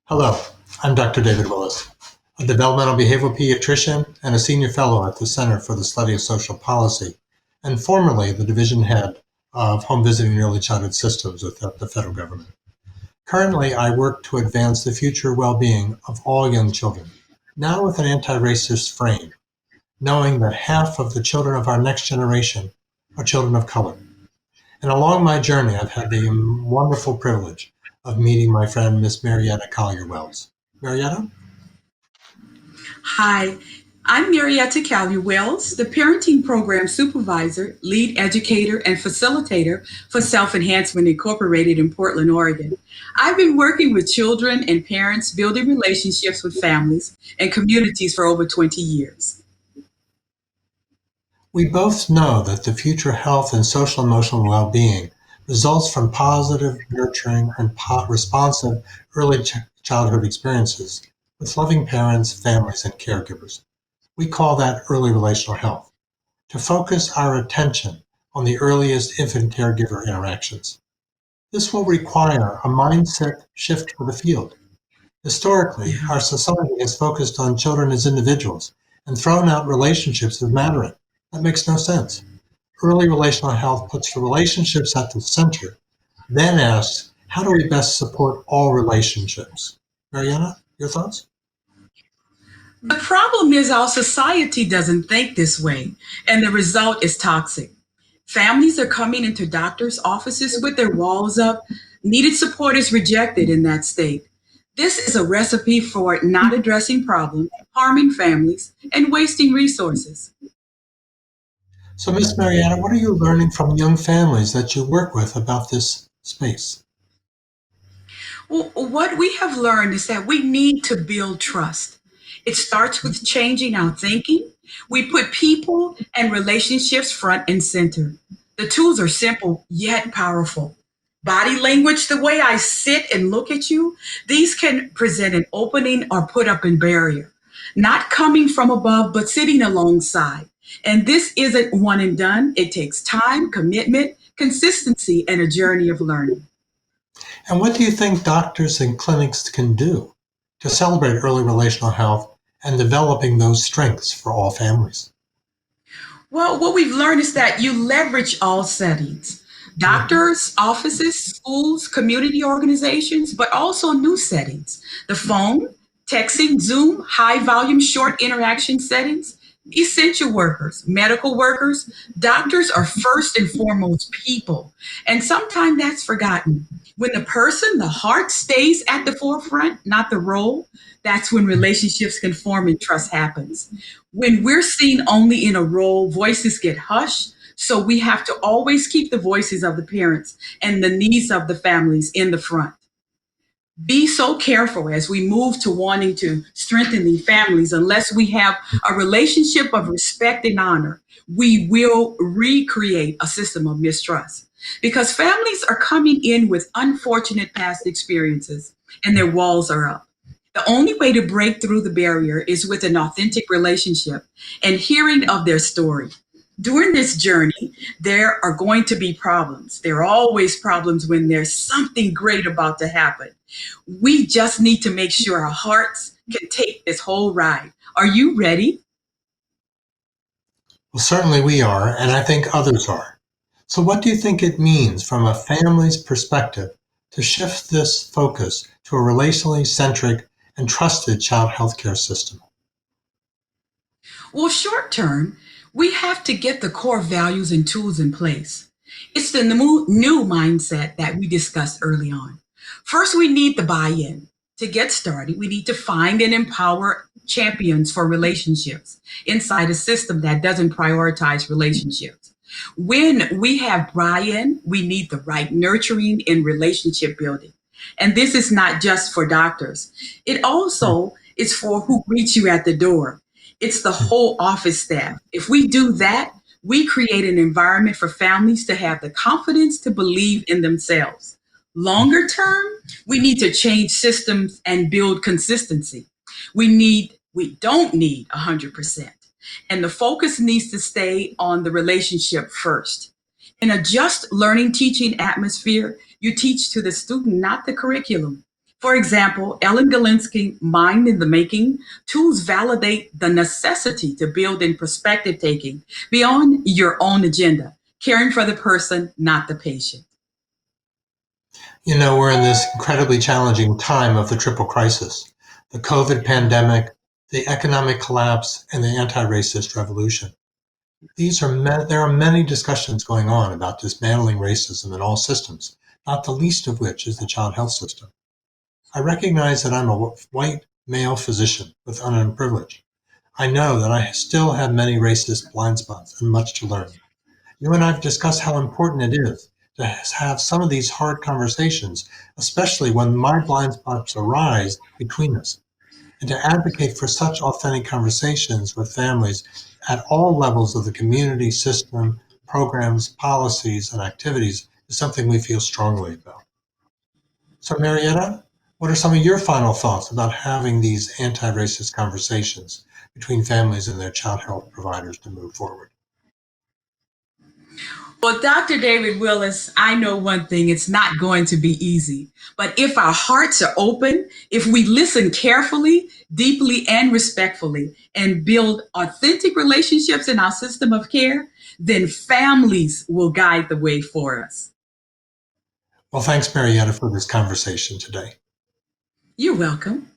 Hello, I'm Dr. David Willis, a developmental behavioral pediatrician and a senior fellow at the Center for the Study of Social Policy, and formerly the division head of home visiting and early childhood systems with the federal government. Currently, I work to advance the future well-being of all young children, now with an anti-racist frame, knowing that half of the children of our next generation are children of color. And along my journey, I've had the wonderful privilege of meeting my friend, Miss MaryEtta Callier-Wells. MaryEtta? Hi, I'm MaryEtta Callier-Wells, the Parenting Program Supervisor, Lead Educator, and Facilitator for Self-Enhancement Incorporated in Portland, Oregon. I've been working with children and parents building relationships with families and communities for over 20 years. We both know that the future health and social emotional well-being results from positive, nurturing, and responsive early childhood experiences with loving parents, families, and caregivers. We call that early relational health, to focus our attention on the earliest infant-caregiver interactions. This will require a mindset shift for the field. Historically, our society has focused on children as individuals and thrown out relationships as mattering. That makes no sense. Early relational health puts the relationships at the center, then asks, how do we best support all relationships? MaryEtta, your thoughts? The problem is our society doesn't think this way, and the result is toxic. Families are coming into doctors' offices with their walls up. Needed support is rejected in that state. This is a recipe for not addressing problems, harming families, and wasting resources. So, Miss MaryEtta, what are you learning from young families that you work with about this space? Well, what we have learned is that we need to build trust. It starts with changing our thinking. We put people and relationships front and center. The tools are simple yet powerful. Body language, the way I sit and look at you, these can present an opening or put up a barrier. Not coming from above, but sitting alongside. And this isn't one and done. It takes time, commitment, consistency, and a journey of learning. And what do you think doctors and clinics can do to celebrate early relational health and developing those strengths for all families? Well, what we've learned is that you leverage all settings doctors, offices, schools, community organizations, but also new settings. The phone, texting, Zoom, high volume, short interaction settings, essential workers, medical workers, doctors are first and foremost people. And sometimes that's forgotten. When the person, the heart stays at the forefront, not the role, that's when relationships can form and trust happens. When we're seen only in a role, voices get hushed. So we have to always keep the voices of the parents and the needs of the families in the front. Be so careful as we move to wanting to strengthen the families. Unless we have a relationship of respect and honor, we will recreate a system of mistrust because families are coming in with unfortunate past experiences and their walls are up. The only way to break through the barrier is with an authentic relationship and hearing of their story. During this journey, there are going to be problems. There are always problems when there's something great about to happen. We just need to make sure our hearts can take this whole ride. Are you ready? Well, certainly we are, and I think others are. So, what do you think it means from a family's perspective to shift this focus to a relationally centric and trusted child healthcare system? Well, short term, we have to get the core values and tools in place. It's the new mindset that we discussed early on. First, we need the buy in. To get started, we need to find and empower champions for relationships inside a system that doesn't prioritize relationships. When we have buy in, we need the right nurturing in relationship building. And this is not just for doctors, it also is for who greets you at the door. It's the whole office staff. If we do that, we create an environment for families to have the confidence to believe in themselves. Longer term, we need to change systems and build consistency. We don't need 100%. And the focus needs to stay on the relationship first. In a just learning teaching atmosphere, you teach to the student, not the curriculum. For example, Ellen Galinsky, Mind in the Making, tools validate the necessity to build in perspective taking beyond your own agenda, caring for the person, not the patient. You know, we're in this incredibly challenging time of the triple crisis, the COVID pandemic, the economic collapse, and the anti-racist revolution. There are many discussions going on about dismantling racism in all systems, not the least of which is the child health system. I recognize that I'm a white male physician with unearned privilege. I know that I still have many racist blind spots and much to learn. You and I have discussed how important it is to have some of these hard conversations, especially when my blind spots arise between us, and to advocate for such authentic conversations with families at all levels of the community system, programs, policies, and activities is something we feel strongly about. So, MaryEtta, what are some of your final thoughts about having these anti-racist conversations between families and their child health providers to move forward? Well, Dr. David Willis, I know one thing, it's not going to be easy. But if our hearts are open, if we listen carefully, deeply, and respectfully, and build authentic relationships in our system of care, then families will guide the way for us. Well, thanks, MaryEtta, for this conversation today. You're welcome.